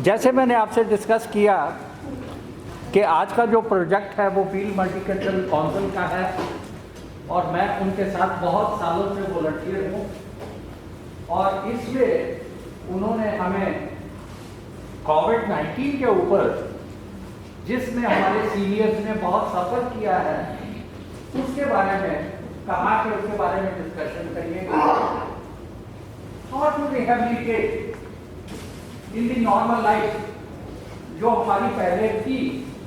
जैसे मैंने आपसे डिस्कस किया कि आज का जो प्रोजेक्ट है वो फील्ड मल्टीकल्चरल काउंसिल का है और मैं उनके साथ बहुत सालों से वॉलंटियर हूँ और इसमें उन्होंने हमें कोविड-19 के ऊपर जिसमें हमारे सीनियर्स ने बहुत सफ़र किया है उसके बारे में कहा कि उसके बारे में डिस्कशन करिएगा। How to rehabilitate in the normal life, जो हमारी पहले थी,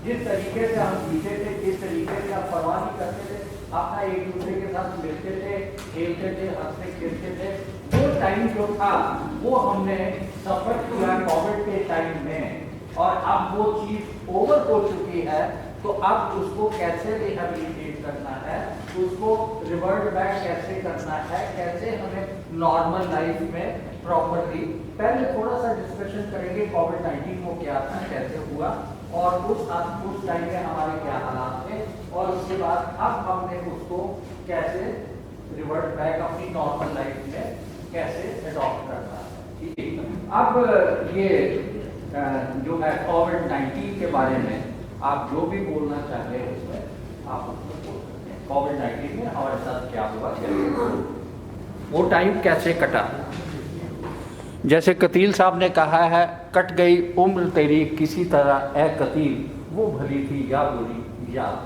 जिस तरीके से हम जीते थे, जिस तरीके से हम परवाह नहीं करते थे, अपना एक दूसरे के साथ मिलते थे, खेलते थे, हंसते खेलते थे, वो टाइम जो था वो हमने सफर किया कोविड के टाइम में और अब वो चीज ओवर हो चुकी है। तो अब उसको कैसे रिहैबिलिटेट करना है, उसको रिवर्ट बैक कैसे करना है, कैसे हमें नॉर्मल लाइफ में प्रॉपरली, पहले थोड़ा सा डिस्कशन करेंगे कोविड-19 को क्या था, कैसे हुआ और उस टाइम में हमारे क्या हालात थे और उसके बाद अब हमने उसको कैसे रिवर्ट बैक अपनी नॉर्मल लाइफ में कैसे अडॉप्ट करना है। ठीक है, अब ये जो है कोविड-19 के बारे में आप जो भी बोलना चाहते हैं उसमें आप उसमें बोल सकते हैं। कोविड-19 में हमारे साथ क्या हुआ, वो टाइम कैसे कटा। जैसे कतील साहब ने कहा है, कट गई उम्र तेरी किसी तरह ए कतील, वो भली थी या बुरी याद,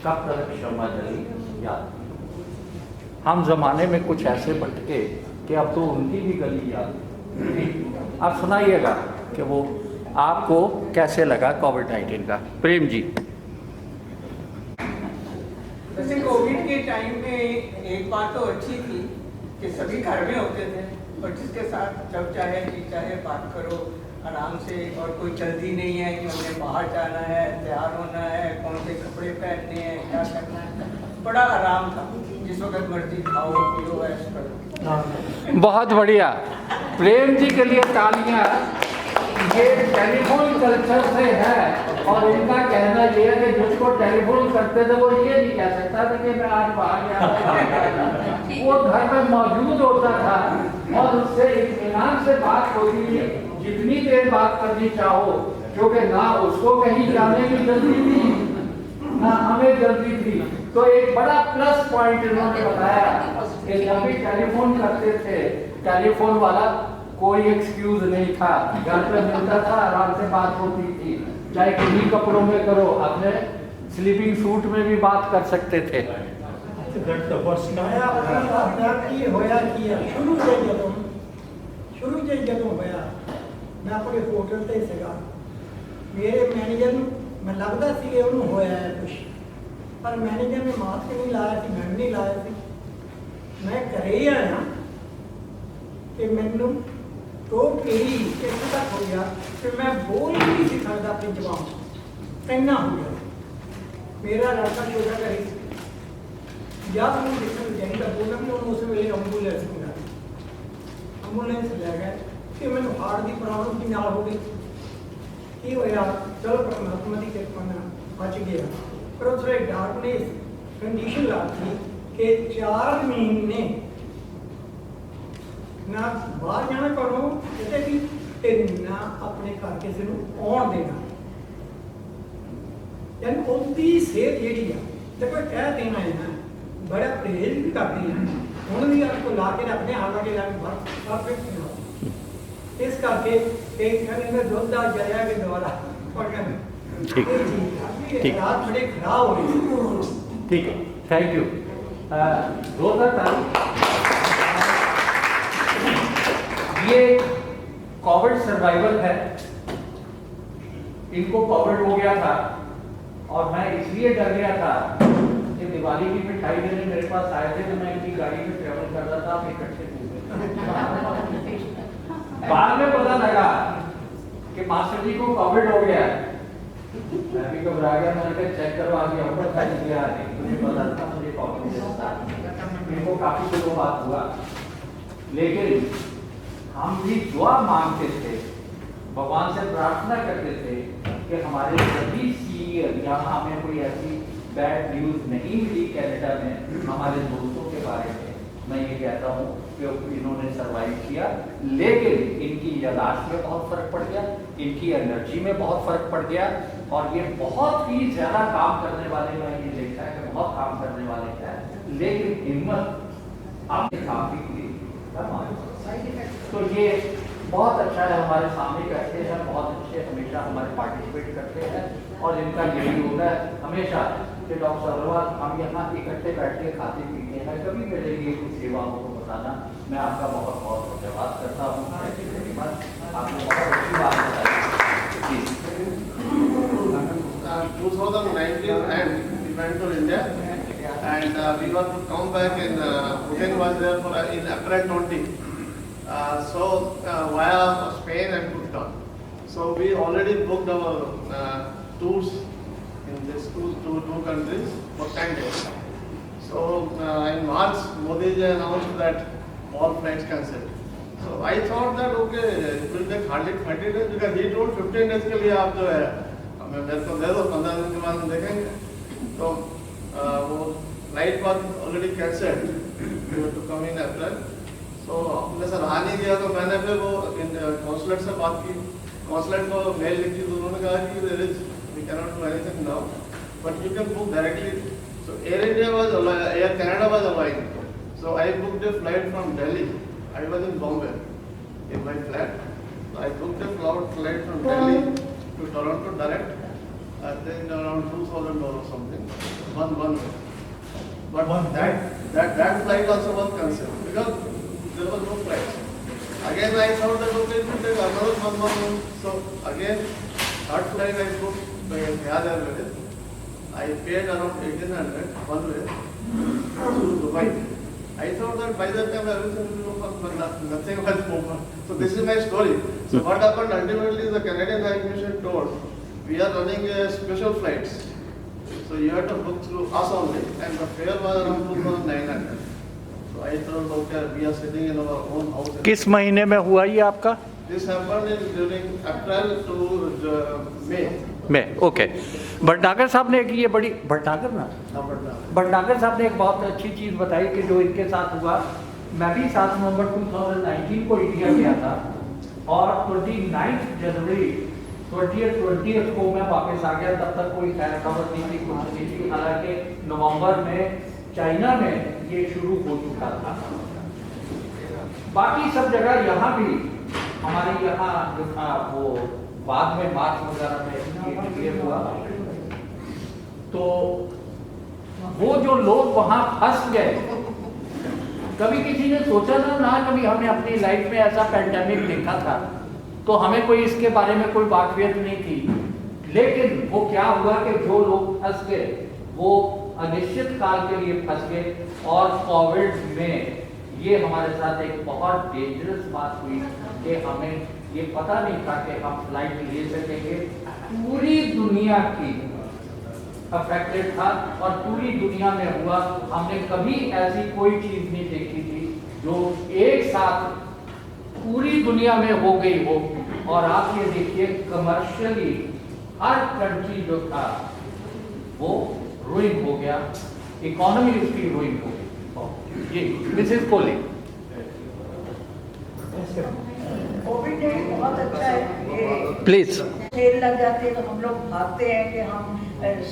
कब तक क्षमा जली याद। हम जमाने में कुछ ऐसे भटके कि अब तो उनकी भी गली याद। आप सुनाइएगा कि वो आपको कैसे लगा कोविड-19 का। प्रेम जी। वैसे कोविड के टाइम में एक बात तो अच्छी थी कि सभी घर में होते थे और जिसके साथ जब चाहे जी चाहे बात करो आराम से, और कोई जल्दी नहीं है कि हमें बाहर जाना है, तैयार होना है, कौन से कपड़े पहनने हैं, क्या करना है, बड़ा आराम था। जिस वक्त मर्जी खाओ पियो ऐश करो। बहुत बढ़िया, प्रेम जी के लिए तालियां। ये टेलीफोन कल्चर से है और इनका कहना ये है कि जिसको टेलीफोन करते थे वो ये नहीं कह सकता था कि मैं आज बाहर गया, वो घर में मौजूद होता था और उससे इत्मीनान से बात होती थी, जितनी देर बात करनी चाहो, क्योंकि ना उसको कहीं जाने की जल्दी थी ना हमें जल्दी थी। तो एक बड़ा प्लस पॉइंट इन्होंने बताया कि जब भी टेलीफोन करते थे, टेलीफोन वाला कोई एक्सक्यूज नहीं था, घर पे मिलता था, आराम से बात होती थी, चाहे किन्हीं कपड़ों में करो, अपने स्लीपिंग सूट में भी बात कर सकते थे। शुरू से जदों होया मैं अपने होटल ते सीगा, मेरे मैनेजर मैं लगता सी कि उन्होंने होया है कुछ, पर मैनेजर ने मास्क नहीं लाया सी, मैं नहीं लाया सी। मैं घरे ही आया कि मैनू तो मेरी इतने तक हो गया कि मैं बोल ही नहीं सी सकता अपनी जबान, इतना हो गया। मेरा लड़का छोटा करे जब मैं देखने जाएगा बोला मैं उस वेले एंबुलेंस मंगा, एंबुलेंस ले गए कि मैंने हार्ट की प्रॉब्लम की नाल हो गई, की होया चलो परमात्मा की कृपा नाल बच गया। पर उस वे डार्कनेस कंडीशन ला थी कि 4 महीने ना बाहर जाना करो कहते कि ते ना अपने घर किसी को आउण देना, यानी उनकी सेहत जी है देखो कह देना है ना, बड़ा परहेज भी करते हैं, हूँ भी आपको ला के रखते हैं, हालांकि परफेक्ट नहीं। इस करके एक कहने में दुध का जरिया के द्वारा ठीक रात बड़े खराब हो रही। ठीक है, थैंक यू। ये कोविड सर्वाइवल है, इनको कोविड हो गया था और मैं इसलिए डर गया था कि दिवाली की मिठाई देने मेरे पास आए थे, तो मैं इनकी गाड़ी में ट्रेवल कर रहा था, इकट्ठे बाद में पता लगा कि मास्टर जी को कोविड हो गया, मैं भी घबरा गया, मैंने चेक करवा दिया, ऊपर खाई दिया, मुझे पता था मुझे कोविड इनको काफी दिनों बाद हुआ। लेकिन हम भी दुआ मांगते थे, भगवान से प्रार्थना करते थे कि हमारे सभी सीनियर, यहाँ हमें कोई ऐसी बैड न्यूज़ नहीं मिली कनाडा में हमारे दोस्तों के बारे में। मैं ये कहता हूँ इन्होंने सरवाइव किया, लेकिन इनकी यादाश्त में बहुत फर्क पड़ गया, इनकी एनर्जी में बहुत फर्क पड़ गया, और ये बहुत ही ज्यादा काम करने वाले, मैं ये देखा है कि बहुत काम करने वाले हैं, लेकिन हिम्मत आपने काफी की। तो ये बहुत अच्छा है, हमारे सामने बैठते हैं, बहुत अच्छे, हमेशा हमारे पार्टिसिपेट करते हैं, और इनका यही होता है हमेशा कि डॉक्टर अग्रवाल हम यहाँ इकट्ठे बैठ के खाते पीते हैं, कभी मेरे लिए कुछ सेवा हो तो बताना। मैं आपका बहुत बहुत धन्यवाद करता हूँ, आपने बहुत अच्छी बात बताई। 2019 and we went to India and we were to come back in booking was there for in April 20. Via Spain and Bhutan. So we already booked our tours in these two countries for 10 days. So in March, Modi ji announced that all flights cancelled. So I thought that okay, it will take hardly 20 days because he told 15 days के लिए आप जो है हमें मेरे को दे दो, 15 दिन के बाद हम देखेंगे. तो वो flight was already cancelled. We were to come in April. तो हमने सर आ नहीं गया, तो मैंने फिर वो कॉन्सुलेट से बात की, कॉन्सुलेट को मेल लिखी, तो उन्होंने कहा कि there is we can not do anything now but you can book directly. So Air India was Air Canada was allowing. So I booked a flight from Delhi. I was in Bombay in my flat. So I booked a flight from Delhi to Toronto direct. I think around $2,000 or something, one way. But that flight also was cancelled because there was no flight. Again I thought that okay, it will take another 1 month. So again, third flight I booked by Air Airways. I paid around 1,800 one way to Dubai. I thought that by that time everything will be open, but nothing was open. So this is my story. So what happened ultimately, the Canadian High Commission told, we are running special flights. So you have to book through us only, and the fare was around 2,900. So I told, okay, we are sitting in our own house. किस महीने में हुआ ये आपका? This happened during April to May. में okay. Bhatnagar साहब ने एक ये बड़ी भटनागर साहब ने एक बहुत अच्छी चीज़ बताई कि जो इनके साथ हुआ. मैं भी 7 नवंबर 2019 को इंडिया गया था और 29 जनवरी 20th को मैं वापस आ गया. तब तक कोई खैर खबर नहीं थी, कुछ नहीं थी. हालांकि नवंबर में चाइना में ये शुरू हो चुका था. बाकी सब जगह यहाँ भी हमारे यहाँ जो था वो बाद में मार्च वगैरह में क्लियर हुआ. तो वो जो लोग वहां फंस गए, कभी किसी ने सोचा ना कभी हमने अपनी लाइफ में ऐसा पैंडेमिक देखा था, तो हमें कोई इसके बारे में कोई वाकफियत नहीं थी. लेकिन वो क्या हुआ कि जो लोग फंस गए वो अनिश्चित काल के लिए फंस गए. और कोविड में ये हमारे साथ एक बहुत डेंजरस बात हुई कि हमें ये पता नहीं था कि हम फ्लाइट ले सकेंगे. पूरी दुनिया की अफेक्टेड था और पूरी दुनिया में हुआ. हमने कभी ऐसी कोई चीज नहीं देखी थी जो एक साथ पूरी दुनिया में हो गई हो. और आप ये देखिए कमर्शियली हर कंट्री जो था वो रुइन हो गया, इकोनॉमी उसकी रुइन हो गई. जी मिसेस कोहली. कोविड बहुत अच्छा है. प्लीज. सेल लग जाती है तो हम लोग भागते हैं कि हम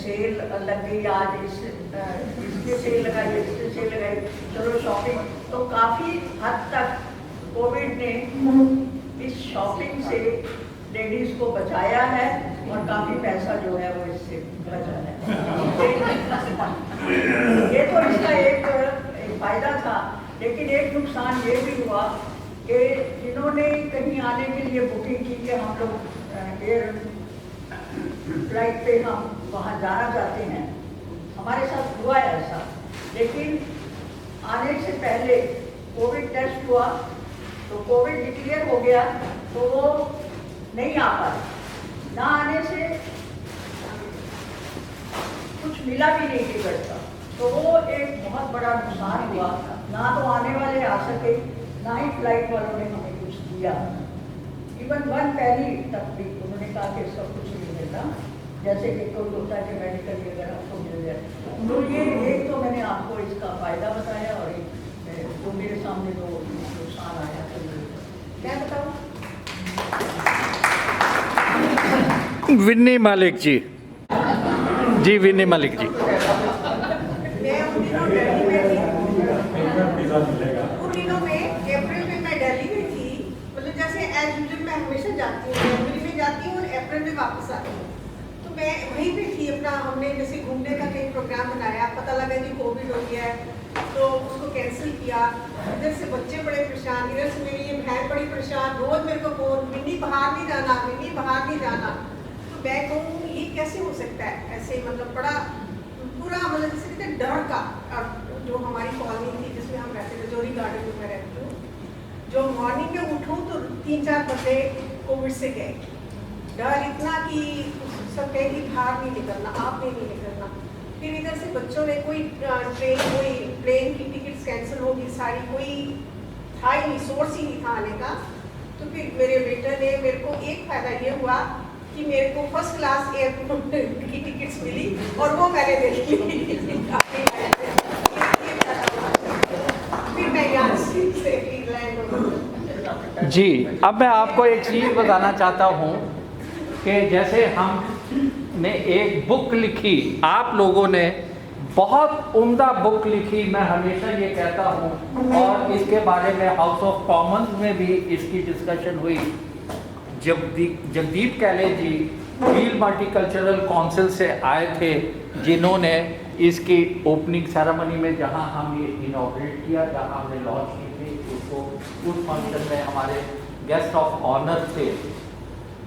सेल लग गई आज, इसके सेल लगाई, इसके सेल लगाई, चलो शॉपिंग. तो काफ़ी हद तक कोविड ने इस शॉपिंग से लेडीज को बचाया है और काफ़ी पैसा जो है वो इससे बचा है. ये तो इसका एक फायदा था. लेकिन एक नुकसान ये भी हुआ कि जिन्होंने कहीं आने के लिए बुकिंग की कि हम लोग एयर फ्लाइट पे हम वहाँ जाना चाहते हैं, हमारे साथ हुआ है ऐसा. लेकिन आने से पहले कोविड टेस्ट हुआ तो कोविड डिक्लेयर हो गया तो वो नहीं आ पाए. ना आने से कुछ मिला भी नहीं टिकट का. तो वो एक बहुत बड़ा नुकसान हुआ. ना तो आने वाले आ सके, ना ही फ्लाइट वालों ने हमें कुछ दिया. इवन 1 पैनी तक भी उन्होंने कहा कि इसका कुछ नहीं मिलता, जैसे कि कोई होता है कि मेडिकल वगैरह आपको मिल जाए. तो ये एक तो मैंने आपको इसका फायदा बताया और एक तो मेरे सामने जो नुकसान आया तो मैं बताऊँ। विन्नी मालिक जी, जी विन्नी मालिक जी। मैं उन दिनों दिल्ली में थी, उन दिनों में अप्रैल में मैं दिल्ली में थी। मतलब जैसे एज यूजुअल मैं हमेशा जाती हूँ, जनवरी में जाती हूँ और अप्रैल में वापस आती हूँ। तो मैं वहीं पे थी अपना, हमने जैसे घूमने का कहीं प्रोग्राम बनाया, पता लगा कि कोविड हो गया है तो उसको कैंसिल किया। इधर से बच्चे बड़े परेशान, इधर से मेरी ये बहन बड़ी परेशान, रोज मेरे को फोन, मिन्नी बाहर नहीं जाना, मिन्नी बाहर नहीं जाना। तो मैं कहूँ ये कैसे हो सकता है ऐसे, मतलब बड़ा पूरा मतलब जैसे कहते हैं डर का। और जो हमारी कॉलोनी थी जिसमें हम रहते थे, जोरी गार्डन में मैं रहती हूँ, जो मॉर्निंग में उठूँ तो 3-4 बंदे कोविड से गए। डर इतना कि सब कहे कि बाहर नहीं निकलना, आप नहीं निकलना। फिर इधर से बच्चों ने कोई ट्रेन, कोई प्लेन की टिकट्स कैंसिल होगी सारी, कोई था ही नहीं, सोर्स ही नहीं था आने का। तो फिर मेरे बेटे ने, मेरे को एक फायदा ये हुआ कि मेरे को फर्स्ट क्लास एयरपोर्ट की टिकट्स मिली और वो मैंने देख ली। फिर मैं यहाँ से इंग्लैंड हो गई। जी, अब मैं आपको एक चीज़ बताना चाहता हूँ कि जैसे हमने एक बुक लिखी, आप लोगों ने बहुत उम्दा बुक लिखी, मैं हमेशा ये कहता हूँ, और इसके बारे में हाउस ऑफ कॉमन्स में भी इसकी डिस्कशन हुई। जगदीप कैले जी फील्ड मल्टीकल्चरल काउंसिल से आए थे, जिन्होंने इसकी ओपनिंग सेरेमनी में जहाँ हम ये इनॉग्रेट किया, जहाँ हमने लॉन्च की थी, उसको उस फंक्शन में हमारे गेस्ट ऑफ ऑनर थे।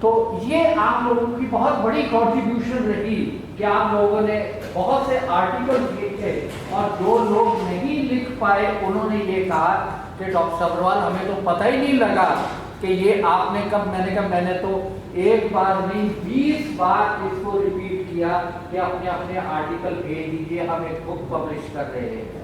तो ये आप लोगों की बहुत बड़ी कंट्रीब्यूशन रही कि आप लोगों ने बहुत से आर्टिकल लिखे, और जो लोग नहीं लिख पाए उन्होंने ये कहा कि डॉक्टर सब्रवाल हमें तो पता ही नहीं लगा कि ये आपने कब। मैंने कहा मैंने तो एक बार नहीं 20 बार इसको रिपीट किया कि अपने अपने आर्टिकल भेज दीजिए, हम एक बुक पब्लिश कर रहे हैं।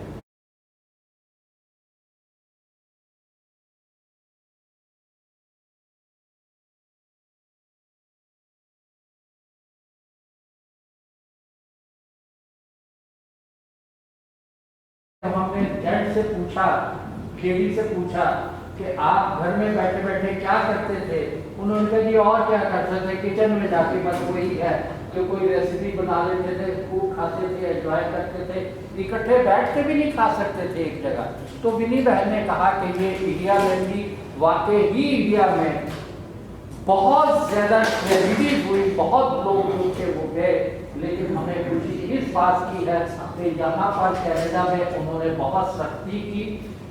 हमने जेड से पूछा, केडी से पूछा कि आप घर में बैठे बैठे क्या करते थे। उन्होंने कहा जी और क्या करते थे, किचन में जाके बस वही है कि कोई रेसिपी बना लेते थे, खूब खाते थे, एंजॉय करते थे, इकट्ठे बैठ के भी नहीं खा सकते थे एक जगह। तो विनी बहन ने कहा कि ये इंडिया में भी वाकई ही इंडिया में बहुत ज़्यादा ट्रेजेडी हुई, बहुत लोग भूखे हो गए, लेकिन हमें खुशी इस बात की है कि यहाँ पर कनाडा में उन्होंने बहुत सख्ती की,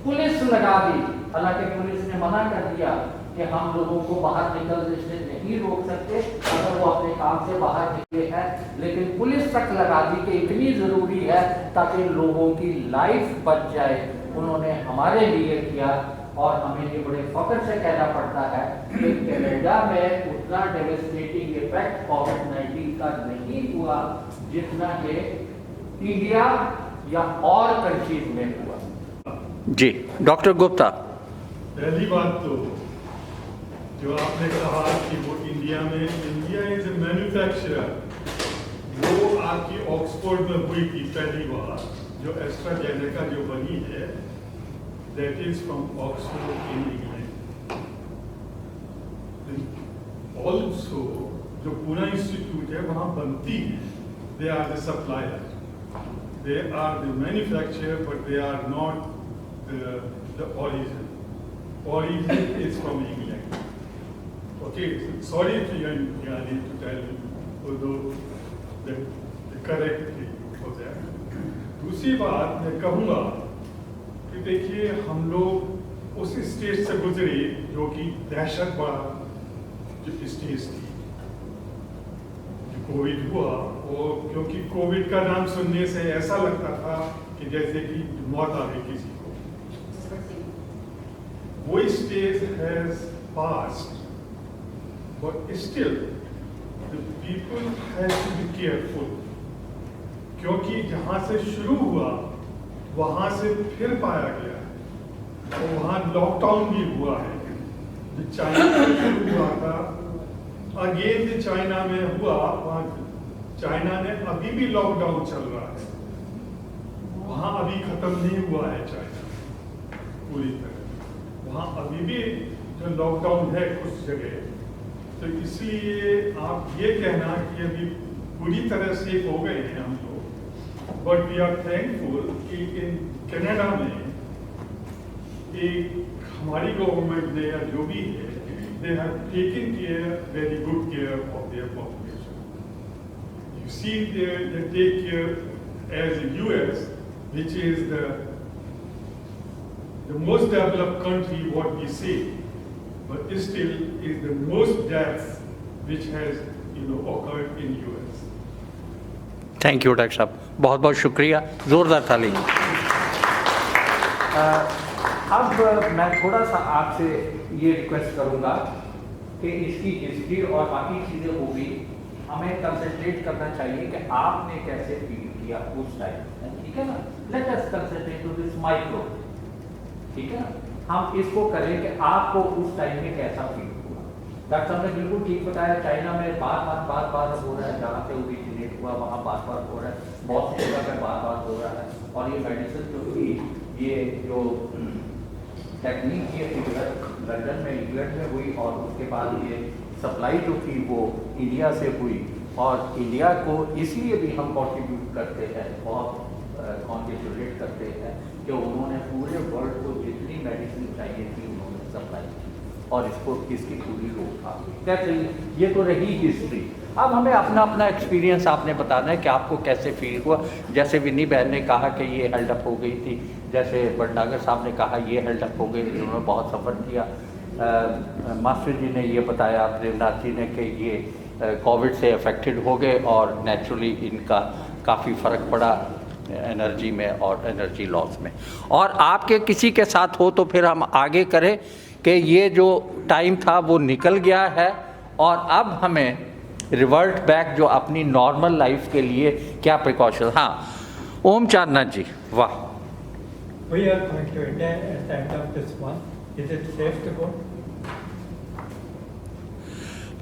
पुलिस लगा दी। हालांकि पुलिस ने मना कर दिया कि हम लोगों को बाहर निकलने से नहीं रोक सकते अगर वो अपने काम से बाहर निकले हैं, लेकिन पुलिस तक लगा दी कि इतनी ज़रूरी है ताकि लोगों की लाइफ बच जाए। उन्होंने हमारे लिए किया, और हमें ये बड़े फख्र से कहना पड़ता है कि कनाडा में उतना डेवस्टेटिंग इफेक्ट कोविड-19 का नहीं हुआ जितना कि इंडिया या और कंट्रीज में हुआ। जी डॉक्टर गुप्ता। पहली बात तो जो आपने कहा कि वो इंडिया इज ए मैन्युफैक्चरर, वो आपकी ऑक्सफोर्ड में हुई थी पहली बार, जो एस्ट्राजेनेका जो बनी है, that is from Oxford in England. Also, जो पूरा इंस्टीट्यूट है वहाँ बनती है, they are the supplier, they are the manufacturer, but they are not the origin. Origin is from England. Okay, sorry if I need to tell you, although the correct thing for that. दूसरी बात मैं कहूँगा कि देखिए हम लोग उस stage से गुजरे जो कि दहशत भरा जो स्टेज थी, जो कोविड हुआ, और क्योंकि कोविड का नाम सुनने से ऐसा लगता था कि जैसे कि मौत आ गई किसी को। वो stage has passed, but still the people have to be careful, क्योंकि जहाँ से शुरू हुआ वहाँ से फिर पाया गया, और वहाँ लॉकडाउन भी हुआ है। जो चाइना में शुरू हुआ था, अगेन जो चाइना में हुआ, वहाँ चाइना ने अभी भी लॉकडाउन चल रहा है, वहाँ अभी खत्म नहीं हुआ है चाइना। पूरी तरह। वहाँ अभी भी जो लॉकडाउन है कुछ जगह, तो इसलिए आप ये कहना कि अभी पूरी तरह सेफ हो गए हैं हम लोग, बट वी आर थैंकफुल कि इन कनाडा में एक हमारी गवर्नमेंट ने या जो भी है, they have taken care, very good care of their population. You see, they take care as the US, which is the most developed country, what we say, but still is the most deaths which has, occurred in US. Thank you doctor साहब, बहुत बहुत शुक्रिया, ज़ोरदार ताली। अब मैं थोड़ा सा आपसे ये रिक्वेस्ट करूँगा कि इसकी हिस्ट्री और बाकी चीज़ें होगी, हमें कंसंट्रेट करना चाहिए कि आपने कैसे फील किया उस टाइम, ठीक है ना। Let us concentrate to this micro, ठीक है ना। हम इसको करें कि आपको उस टाइम में कैसा फील हुआ। डॉक्टर साहब ने बिल्कुल ठीक बताया, चाइना में बार बार हो रहा है, जहाँ से ओरिजिनेट हुआ वहाँ बार हो रहा है, बहुत सी जगह पर बार हो रहा है। और ये मेडिसिन जो थी, ये जो टेक्निक ये लंदन में, इंग्लैंड में हुई, और उसके बाद ये सप्लाई जो थी वो इंडिया से हुई। और इंडिया को इसलिए भी हम कॉन्ट्रीब्यूट करते हैं, बहुत कॉन्ट्रीब्यूट करते हैं कि उन्होंने पूरे वर्ल्ड को जितनी मेडिसिन चाहिए थी उन्होंने सप्लाई की, और इसको इसकी पूरी रोकथाम हुई। कैसे, ये तो रही हिस्ट्री। अब हमें अपना अपना एक्सपीरियंस आपने बताना है कि आपको कैसे फील हुआ। जैसे विन्नी बहन ने कहा कि ये हेल्डअप हो गई थी, जैसे भटनागर साहब ने कहा ये हेल्डअप हो गई थी, उन्होंने बहुत सफ़र किया। मास्टर जी ने ये बताया, प्रेमनाथ जी ने, कि ये कोविड से अफेक्टेड हो गए और नेचुरली इनका काफ़ी फ़र्क पड़ा एनर्जी में और एनर्जी लॉस में। और आपके किसी के साथ हो तो फिर हम आगे करें कि ये जो टाइम था वो निकल गया है, और अब हमें रिवर्ट बैक जो अपनी नॉर्मल लाइफ के लिए क्या प्रिकॉशन। हाँ, ओम चांदना जी, वाह। We are going to attend of this one. Is it safe to go?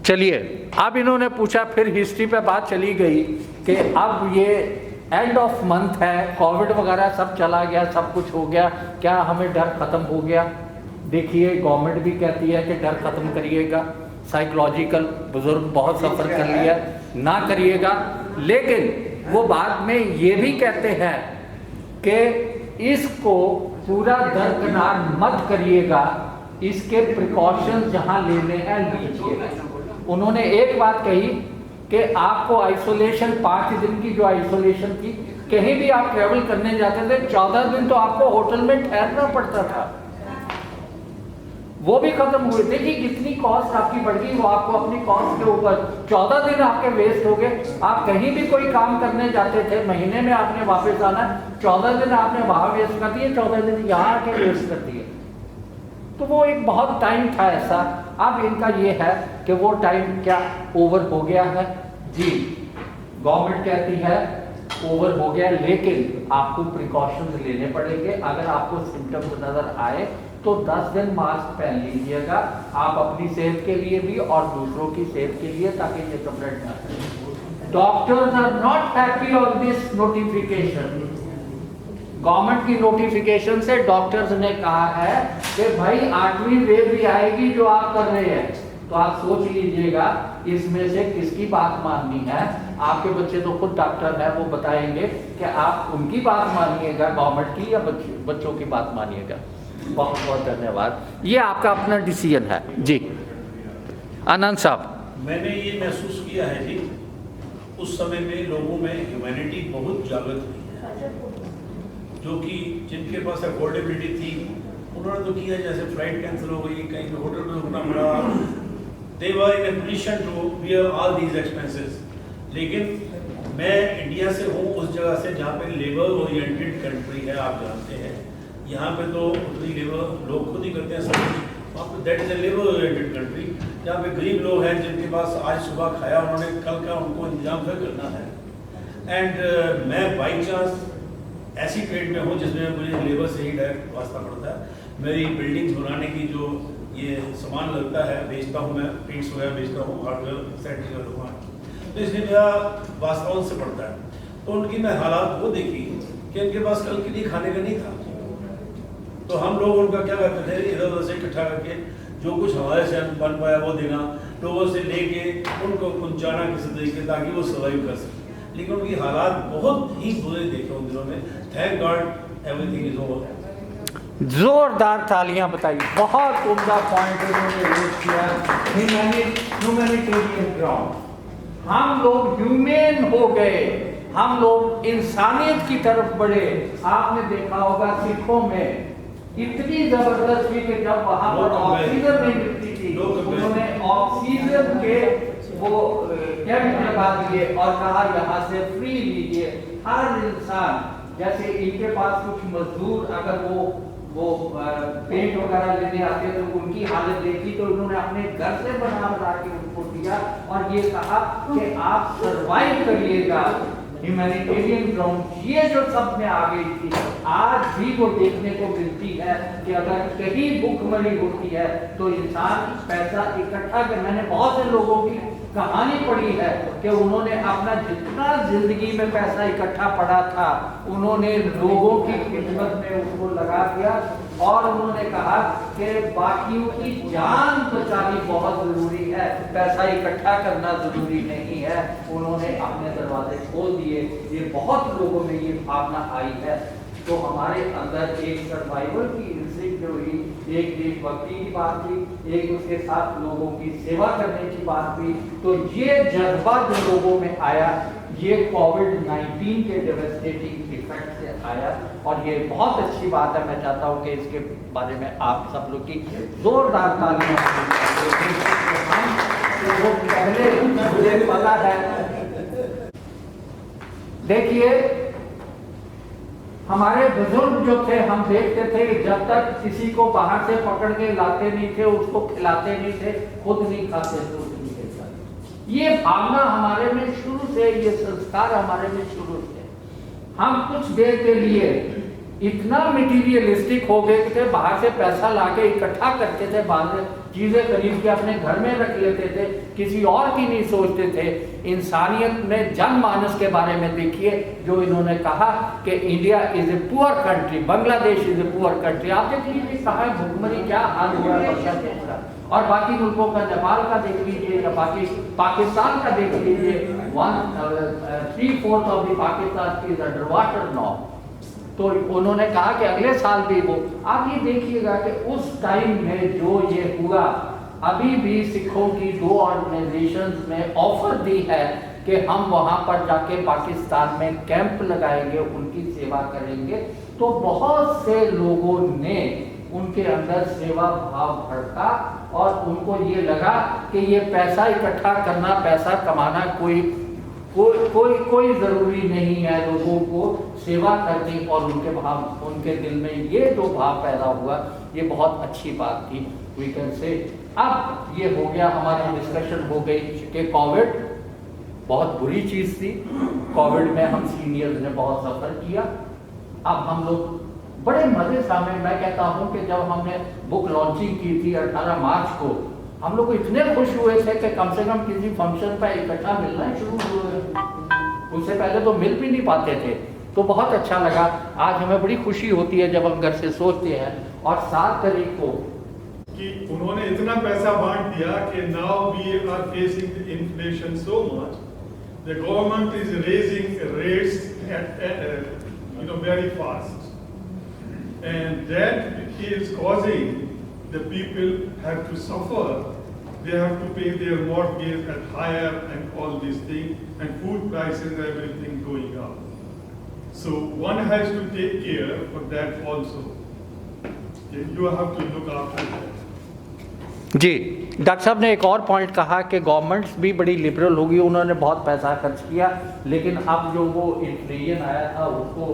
चलिए, अब इन्होंने पूछा, फिर हिस्ट्री पे बात चली गई कि अब ये एंड ऑफ मंथ है, कोविड वगैरह सब चला गया, सब कुछ हो गया, क्या हमें डर ख़त्म हो गया? देखिए, गवर्नमेंट भी कहती है कि डर ख़त्म करिएगा, साइकोलॉजिकल, बुजुर्ग बहुत सफ़र कर लिया, ना करिएगा। लेकिन वो बाद में ये भी कहते हैं कि इसको पूरा दरकिनार मत करिएगा, इसके प्रिकॉशंस जहाँ लेने हैं लीजिएगा। उन्होंने एक बात कही कि आपको आइसोलेशन, 5 दिन की जो आइसोलेशन थी, कहीं भी आप ट्रैवल करने जाते थे 14 दिन तो आपको होटल में ठहरना पड़ता था, वो भी खत्म हुए थे कि जितनी कॉस्ट आपकी बढ़ गई वो आपको अपनी कॉस्ट के ऊपर 14 दिन आपके वेस्ट हो गए। आप कहीं भी कोई काम करने जाते थे, महीने में आपने वापस आना, 14 दिन आपने वहां वेस्ट कर दिए, 14 दिन यहाँ आके वेस्ट कर दिए। तो वो एक बहुत टाइम था ऐसा। अब इनका ये है कि वो टाइम क्या ओवर हो गया है जी, गवर्नमेंट कहती है ओवर हो गया, लेकिन आपको प्रिकॉशंस लेने पड़ेंगे। अगर आपको सिम्टम्स नजर आए तो 10 दिन मास्क पहन लीजिएगा, आप अपनी सेहत के लिए भी और दूसरों की सेहत के लिए, ताकि ये स्प्रेड ना करें। Doctors are not happy on this notification. Government की नोटिफिकेशन से डॉक्टर्स ने कहा है कि भाई 8वीं वेव भी आएगी जो आप कर रहे हैं, तो आप सोच लीजिएगा इसमें से किसकी बात माननी है। आपके बच्चे तो खुद डॉक्टर हैं, वो बताएंगे कि आप उनकी बात मानिएगा गवर्नमेंट की, या बच्चों की बात मानिएगा। बहुत बहुत धन्यवाद, ये आपका अपना डिसीजन है जी। आनंद साहब, मैंने ये महसूस किया है जी, उस समय में लोगों में ह्यूमैनिटी बहुत जागृत हुई है, जो कि जिनके पास अफोर्डेबिलिटी थी उन्होंने तो किया, जैसे फ्लाइट कैंसिल हो गई, कहीं पे होटल में रुकना पड़ा, they were in a position to bear all these expenses. लेकिन मैं इंडिया से हूँ, उस जगह से जहाँ पे लेबर ओरिएंटेड कंट्री है, आप जानते हैं, यहाँ पे तो उतनी लेबर लोग खुद ही करते हैं सब कुछ। वहाँ पे that is a labour oriented country, जहाँ पे गरीब लोग हैं जिनके पास आज सुबह खाया उन्होंने, कल का उनको इंतजाम फिर करना है। एंड मैं बाई चांस ऐसी ट्रेड में हूँ जिसमें मुझे लेबर से ही डायरेक्ट वास्ता पड़ता है। मेरी बिल्डिंग्स बनाने की जो ये सामान लगता है, बेचता हूँ मैं, पेंट्स वगैरह बेचता हूँ, हार्डवेयर सेट का दुकान, तो इसलिए मेरा वास्ता उनसे पड़ता है। तो उनकी मैं हालात वो देखी कि इनके पास कल के लिए खाने का नहीं था, तो हम लोग उनका क्या करते थे, इधर उधर से इकट्ठा करके जो कुछ हमारे से बन पाया वो देना, लोगों से लेके उनको पहुंचाना किसी तरीके ताकि वो सर्वाइव कर सके। लेकिन उनकी हालात बहुत ही बुरे देखे उन दिनों में। Thank God everything is over. जोरदार तालियां बताइए, बहुत उम्दा पॉइंट उन्होंने रेज किया। ह्यूमैनिटेरियन ग्राउंड, हम लोग ह्यूमेन हो गए, हम लोग इंसानियत की तरफ बढ़े। आपने देखा होगा सिखों में इतनी जबरदस्त थी कि जब वहां पर ऑक्सीजन नहीं मिलती थी, उन्होंने ऑक्सीजन के वो कैंप लगा दिए और कहा यहाँ से फ्री लीजिए हर इंसान। जैसे इनके पास कुछ मजदूर अगर वो पेंट वगैरह लेने आते तो उनकी हालत देखी तो उन्होंने अपने घर से बना के उनको दिया और ये कहा कि आप सरवाइव करिएगा। ह्यूमैनिटेरियन ग्राउंड ये जो सब में आ गई थी, आज भी वो देखने को मिलती है कि अगर कहीं भूखमरी होती है तो इंसान पैसा इकट्ठा कर। मैंने बहुत से लोगों की कहानी पढ़ी है कि उन्होंने अपना जितना जिंदगी में पैसा इकट्ठा पड़ा था उन्होंने लोगों की खिदमत में उसको लगा दिया और उन्होंने कहा कि बाकियों की जान बचानी बहुत जरूरी है, पैसा इकट्ठा करना जरूरी नहीं है। उन्होंने अपने दरवाजे खोल दिए। ये बहुत लोगों में ये भावना आई है। तो हमारे अंदर एक सर्वाइवल की इंस्टिंक्ट जो हुई, एक देशभक्ति की बात थी, एक उसके साथ लोगों की सेवा करने की बात थी। तो ये जज्बा जो लोगों में आया ये कोविड-19 के डेवास्टेटिंग इफेक्ट से आया और ये बहुत अच्छी बात है। मैं चाहता हूँ कि इसके बारे में आप सब लोग की जोरदार तालियां तो पहले मुझे पता है। देखिए हमारे बुजुर्ग जो थे हम देखते थे कि जब तक किसी को बाहर से पकड़ के लाते नहीं थे, उसको खिलाते नहीं थे, खुद नहीं खाते थे, उसको नहीं खाते। ये भावना हमारे में शुरू से, ये संस्कार हमारे में शुरू से। हम कुछ देर के लिए इतना मटीरियलिस्टिक हो गए थे, बाहर से पैसा लाके इकट्ठा करते थे, बाहर चीजें खरीद के अपने घर में रख लेते थे, किसी और की नहीं सोचते थे। इंसानियत में जनमानस के बारे में देखिए जो इन्होंने कहा कि India is a poor country, Bangladesh is a poor country. आप देख लीजिए कहा भुखमरी क्या हाल हुआ है और बाकी मुल्कों का, नेपाल का देख लीजिए या बाकी पाकिस्तान का देख लीजिए। 3/4 of the Pakistan is under water now. तो उन्होंने कहा कि अगले साल भी वो, आप ये देखिएगा कि उस टाइम में जो ये हुआ, अभी भी सिखों की 2 ऑर्गेनाइजेशंस में ऑफर दी है कि हम वहां पर जाके पाकिस्तान में कैंप लगाएंगे, उनकी सेवा करेंगे। तो बहुत से लोगों ने उनके अंदर सेवा भाव भड़का और उनको ये लगा कि ये पैसा इकट्ठा करना, पैसा कमाना कोई जरूरी नहीं है। लोगों को सेवा करनी और उनके दिल में ये जो भाव पैदा हुआ, ये बहुत अच्छी बात थी। वी कैन से अब ये हो गया, हमारी डिस्कशन हो गई कि कोविड बहुत बुरी चीज थी। कोविड में हम सीनियर्स ने बहुत सफर किया। अब हम लोग बड़े मजे सामने, मैं कहता हूँ कि जब हमने बुक लॉन्चिंग की थी 18 मार्च को, हम लोग इतने खुश हुए थे कि कम से कम किसी फंक्शन पर इकट्ठा मिलना ही शुरू हुए। उससे पहले तो मिल भी नहीं पाते थे। तो बहुत अच्छा लगा। आज हमें बड़ी खुशी होती है जब हम घर से सोचते हैं। और 7 तारीख को कि उन्होंने इतना पैसा बांट दिया कि now we are facing inflation so much, the government is raising rates very fast, and that is causing the people have to suffer. They have to pay their mortgage at higher and all these things, and food prices, everything going up. So one has to take care for that also. You have to look after that. जी, doctor साहब ने एक और point कहा कि governments भी बड़ी liberal होगी, उन्होंने बहुत पैसा खर्च किया, लेकिन अब जो वो इन्फ्लेशन आया था उसको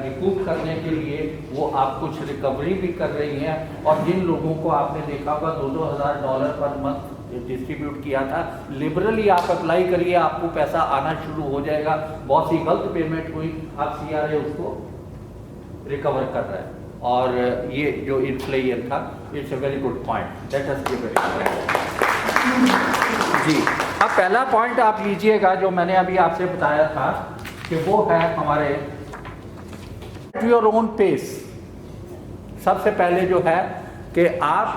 रिकूप करने के लिए वो आप कुछ रिकवरी भी कर रही हैं। और जिन लोगों को आपने देखा होगा $2,000 पर मंथ डिस्ट्रीब्यूट किया था, लिबरली आप अप्लाई करिए, आपको पैसा आना शुरू हो जाएगा। बहुत सी गलत पेमेंट हुई, अब CRA उसको रिकवर कर रहा है। और ये जो इन्फ्लेशन था, it's a very good point, let us give it. जी, अब पहला पॉइंट आप लीजिएगा जो मैंने अभी आपसे बताया था कि वो है हमारे योर ओन पेस। सबसे पहले जो है कि आप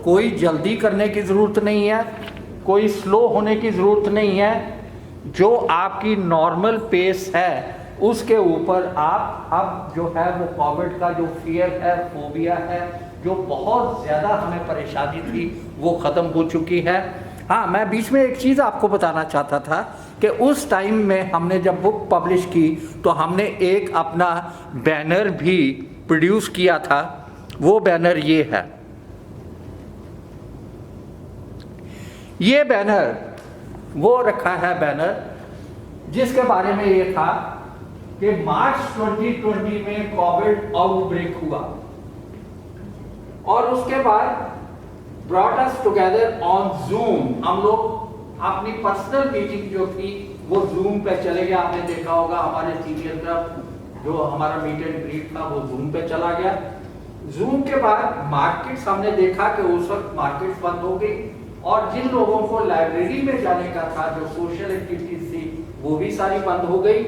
कोई जल्दी करने की ज़रूरत नहीं है, कोई स्लो होने की ज़रूरत नहीं है। जो आपकी नॉर्मल पेस है उसके ऊपर आप अब जो है वो कोविड का जो फियर है, फोबिया है, जो बहुत ज़्यादा हमें परेशानी थी वो ख़त्म हो चुकी है। हाँ, मैं बीच में एक चीज़ आपको बताना चाहता था कि उस टाइम में हमने जब बुक पब्लिश की तो हमने एक अपना बैनर भी प्रोड्यूस किया था। वो बैनर ये है। ये बैनर वो रखा है बैनर जिसके बारे में ये था कि मार्च 2020 में कोविड आउटब्रेक हुआ और उसके बाद brought us together on Zoom। हम लोग अपनी पर्सनल मीटिंग जो थी वो Zoom पे चले गए। आपने देखा होगा हमारे सीनियर ग्रुप जो हमारा मीट एंड ग्रीट था वो Zoom पे चला गया। Zoom के बाद मार्केट्स हमने देखा कि उस वक्त मार्केट्स बंद हो गई और जिन लोगों को लाइब्रेरी में जाने का था, जो सोशल एक्टिविटीज थी, वो भी सारी बंद हो गई।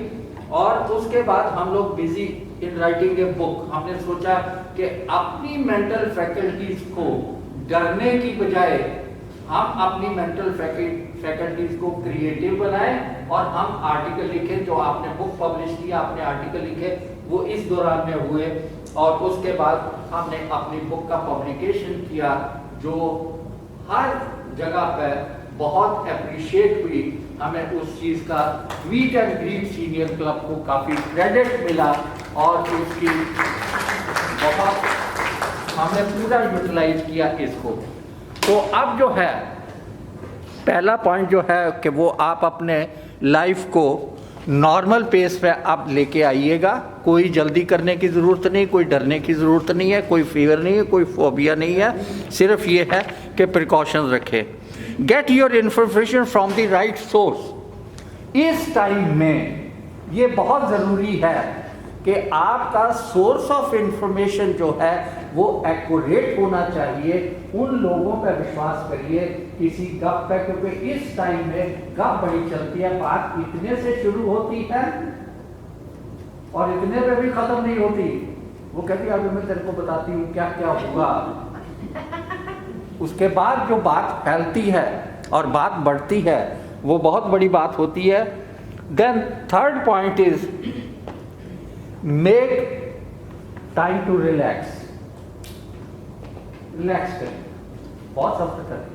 और उसके बाद हम लोग busy in writing a book. हमने सोचा कि अपनी मेंटल फैकल्टीज को डरने की बजाय हम अपनी मेंटल फैकल्टीज को क्रिएटिव बनाएं और हम आर्टिकल लिखें। जो आपने बुक पब्लिश किया, आपने आर्टिकल लिखे, वो इस दौरान में हुए और उसके बाद हमने अपनी बुक का पब्लिकेशन किया जो हर जगह पर बहुत अप्रिशिएट हुई। हमें उस चीज़ का meet and greet senior club को काफ़ी क्रेडिट मिला और उसकी बहुत हमने पूरा यूटिलाइज किया इसको। तो अब जो है पहला पॉइंट जो है कि वो आप अपने लाइफ को नॉर्मल पेस पे आप लेके आइएगा। कोई जल्दी करने की ज़रूरत नहीं, कोई डरने की ज़रूरत नहीं है, कोई फीवर नहीं है, कोई फोबिया नहीं है। सिर्फ ये है कि प्रिकॉशंस रखें। Get your information from the right source. इस टाइम में ये बहुत ज़रूरी है कि आपका सोर्स ऑफ इंफॉर्मेशन जो है वो एक्यूरेट होना चाहिए। उन लोगों पर विश्वास करिए किसी गप पे, क्योंकि इस टाइम में गप बड़ी चलती है। बात इतने से शुरू होती है और इतने पे भी खत्म नहीं होती। वो कहती है अभी मैं तेरे को बताती हूँ क्या क्या हुआ। उसके बाद जो बात फैलती है और बात बढ़ती है वो बहुत बड़ी बात होती है। Then third point is make time to relax. Relax करें, बहुत सख्त करें,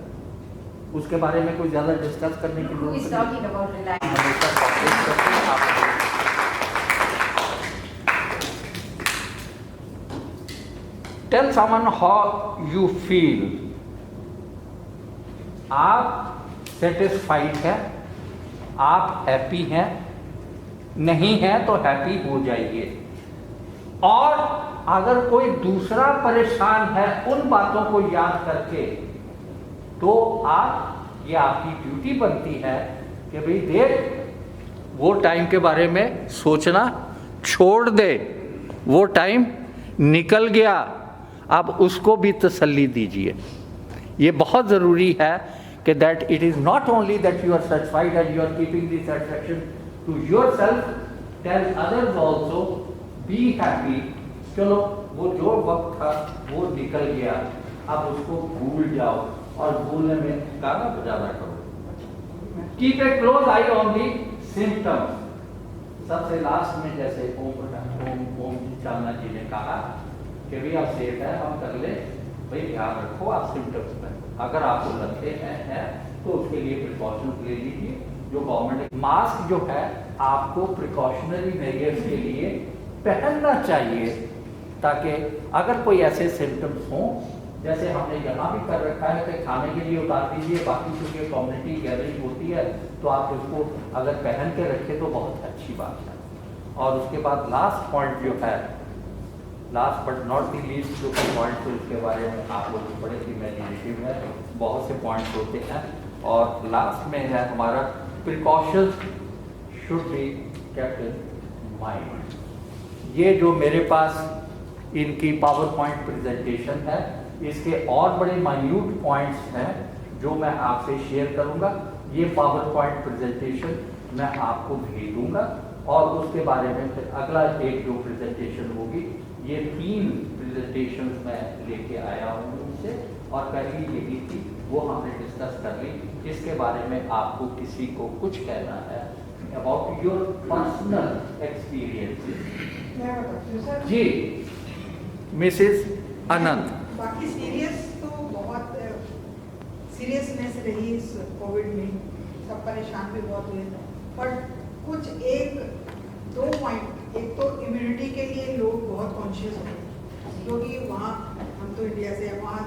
उसके बारे में कोई ज्यादा डिस्कस करने की जरूरत नहीं। Tell someone how you feel. आप सेटिस्फाइड हैं, आप हैप्पी हैं, नहीं है तो हैप्पी हो जाइए। और अगर कोई दूसरा परेशान है उन बातों को याद करके तो आप ये आपकी ड्यूटी बनती है कि भाई देख वो टाइम के बारे में सोचना छोड़ दे, वो टाइम निकल गया, अब उसको भी तसल्ली दीजिए। ये बहुत ज़रूरी है कि that it is not only that you are satisfied and you are keeping the satisfaction to yourself, tell others also, be happy। चलो वो जो वक्त था वो निकल गया, अब उसको भूल जाओ और भूलने में गाना बजाना करो। Keep a close eye on the symptoms। सबसे लास्ट में जैसे ओम चांदना जी ने कहा कि भाई आप सेफ है, हम कर ले, भाई ध्यान रखो आप सिम्टम्स पर। अगर आपको लगते हैं तो उसके लिए प्रिकॉशंस ले लीजिए। जो गवर्नमेंट मास्क जो है आपको प्रिकॉशनरी मेजर्स के लिए पहनना चाहिए ताकि अगर कोई ऐसे सिम्टम्स हों, जैसे हमने यहाँ भी कर रखा है कि खाने के लिए उतार दीजिए, बाकी चूँकि कम्युनिटी गैदरिंग होती है तो आप उसको अगर पहन के रखें तो बहुत अच्छी बात है। और उसके बाद लास्ट पॉइंट जो है, last but not the least जो पॉइंट है उसके बारे में आप लोग बड़े ही इमेजिनेटिव है, बहुत से पॉइंट्स होते हैं। और लास्ट में है हमारा precautions should be kept in mind. ये जो मेरे पास इनकी पावर पॉइंट प्रेजेंटेशन है, इसके और बड़े माइन्यूट पॉइंट्स हैं जो मैं आपसे शेयर करूंगा। ये पावर पॉइंट प्रेजेंटेशन मैं आपको भेज दूंगा और उसके बारे में फिर अगला एक जो प्रेजेंटेशन होगी, ये 3 विजिटेशंस में लेके आया हूँ उनसे, और पहली यही थी, वो हमने डिस्कस कर ली। इसके बारे में आपको किसी को कुछ कहना है अबाउट योर पर्सनल एक्सपीरियंसेस? मैं बताती हूँ सर। जी, मिसेस अनंत। बाकी सीरियस तो बहुत सीरियसनेस रही इस कोविड में, सब परेशान भी बहुत हुए, पर कुछ एक दो पॉइंट, एक तो इम्यूनिटी के लिए लोग बहुत कॉन्शियस हुए, क्योंकि वहाँ हम तो इंडिया से, वहाँ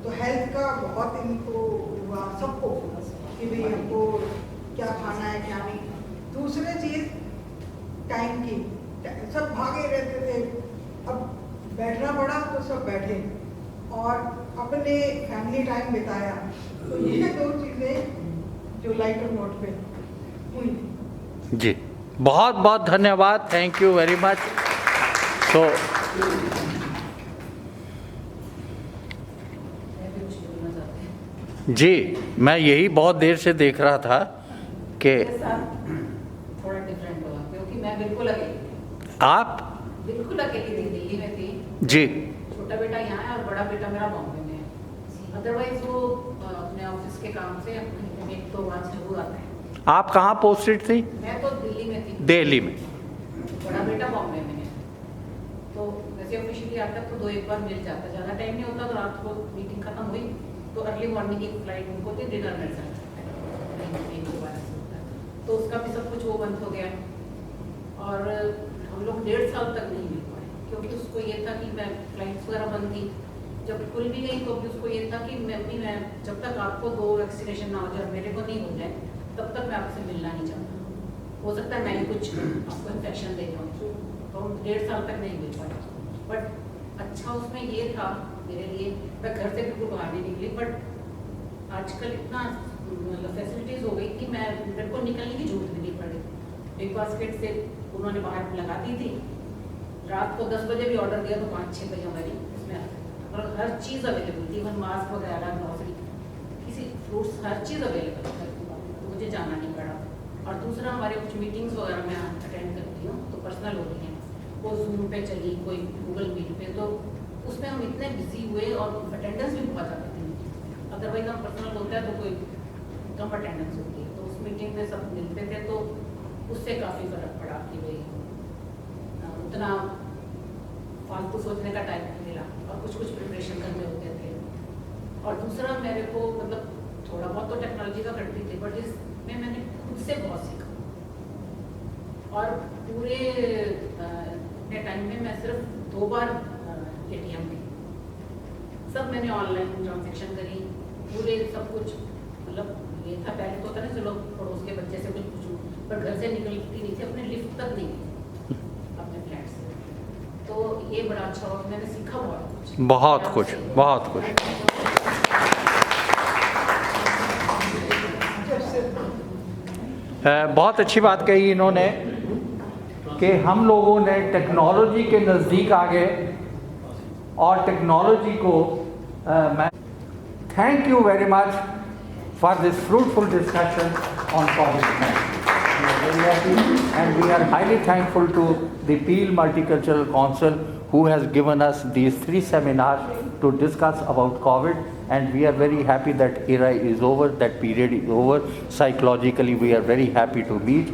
तो हेल्थ का बहुत इनको हुआ सबको कि भाई हमको क्या खाना है क्या नहीं। दूसरी चीज़ टाइम की, सब भागे रहते थे, अब बैठना पड़ा तो सब बैठे और अपने फैमिली टाइम बिताया। तो ये दो चीज़ें जो लाइटर नोट पे हुई। जी, बहुत बहुत धन्यवाद, थैंक यू वेरी मच। तो जी, मैं यही बहुत देर से देख रहा था कि थोड़ा डिफरेंट हुआ, क्योंकि मैं बिल्कुल अकेली थी। आप बिल्कुल अकेली थी, दिल्ली में थी। जी, छोटा बेटा यहाँ है और बड़ा बेटा मेरा बॉम्बे में है। अदरवाइज वो अपने ऑफिस के काम से अपने एक तो वहाँ जरूर आते हैं। आप कहाँ पोस्टेड थी? मैं तो दिल्ली में थी। दिल्ली में। बड़ा बेटा बॉम्बे में है, तो वैसे ऑफिशियली आता तो 2-1 बार मिल जाता, ज़्यादा टाइम नहीं होता। तो रात को मीटिंग खत्म हुई तो अर्ली मॉर्निंग की फ्लाइट उनको थी, डिनर मिल जाता है, तो उसका भी सब कुछ वो बंद हो गया। और हम लोग 1.5 साल तक नहीं मिल पाए, क्योंकि उसको ये था कि मैं फ्लाइट्स वगैरह बंद थी। जब खुल भी गई तो भी उसको ये था कि मैं जब तक आपको 2 वैक्सीनेशन ना हो जाए, मेरे को नहीं हो जाए, तब तक मैं आपसे मिलना नहीं चाहता। हो सकता है मैं ही कुछ आपको इन्फेक्शन दे जाऊँ, तो हम 1.5 साल तक नहीं मिल पाए। बट अच्छा उसमें ये था मेरे लिए, मैं घर से बिल्कुल बाहर नहीं निकली। बट आजकल इतना मतलब फैसिलिटीज़ हो गई कि मेरे को निकलने की जरूरत भी नहीं पड़ी। एक बास्केट से उन्होंने बाहर लगा दी थी, रात को 10 बजे भी ऑर्डर दिया तो 5-6 बजे हमारी इसमें और हर चीज़ अवेलेबल थी, इवन मास्क वगैरह, ग्रॉसरी, किसी फ्रूट्स, हर चीज़ अवेलेबल थी, तो मुझे जाना नहीं पड़ा। और दूसरा, हमारे कुछ मीटिंग्स वगैरह मैं अटेंड करती हूँ तो पर्सनल होती हैं, वो जूम पे चली, कोई गूगल मीट पे, तो उसमें हम इतने बिजी हुए और अटेंडेंस भी बहुत ज़्यादा थी। अदरवाइज हम पर्सनल होता है तो कोई कम अटेंडेंस होती है, तो उस मीटिंग में सब मिलते थे, तो उससे काफ़ी फ़र्क पड़ा कि भाई उतना फालतू सोचने का टाइम नहीं मिला और कुछ प्रिपरेशन करने होते थे। और दूसरा, मेरे को मतलब थोड़ा बहुत तो टेक्नोलॉजी का करती थी, बट इसमें मैंने खुद से बहुत सीखा। और पूरे अपने टाइम में मैं सिर्फ 2 बार ATM गई, सब मैंने ऑनलाइन ट्रांजेक्शन करी, पूरे सब कुछ। मतलब ये था, पहले तो होता ना चलो पड़ोस के बच्चे से कुछ पूछूं, पर घर से निकलती नहीं थी, अपने लिफ्ट तक नहीं गई अपने फ्लैट से। तो ये बड़ा अच्छा हुआ, मैंने सीखा बहुत कुछ। बहुत अच्छी बात कही इन्होंने कि हम लोगों ने टेक्नोलॉजी के नज़दीक आ गए और टेक्नोलॉजी को मैं thank you very much for this fruitful discussion on COVID-19. And we are highly thankful to the Peel Multicultural Council who has given us these 3 seminars to discuss about COVID, and we are very happy that era is over, that period is over. Psychologically we are very happy to meet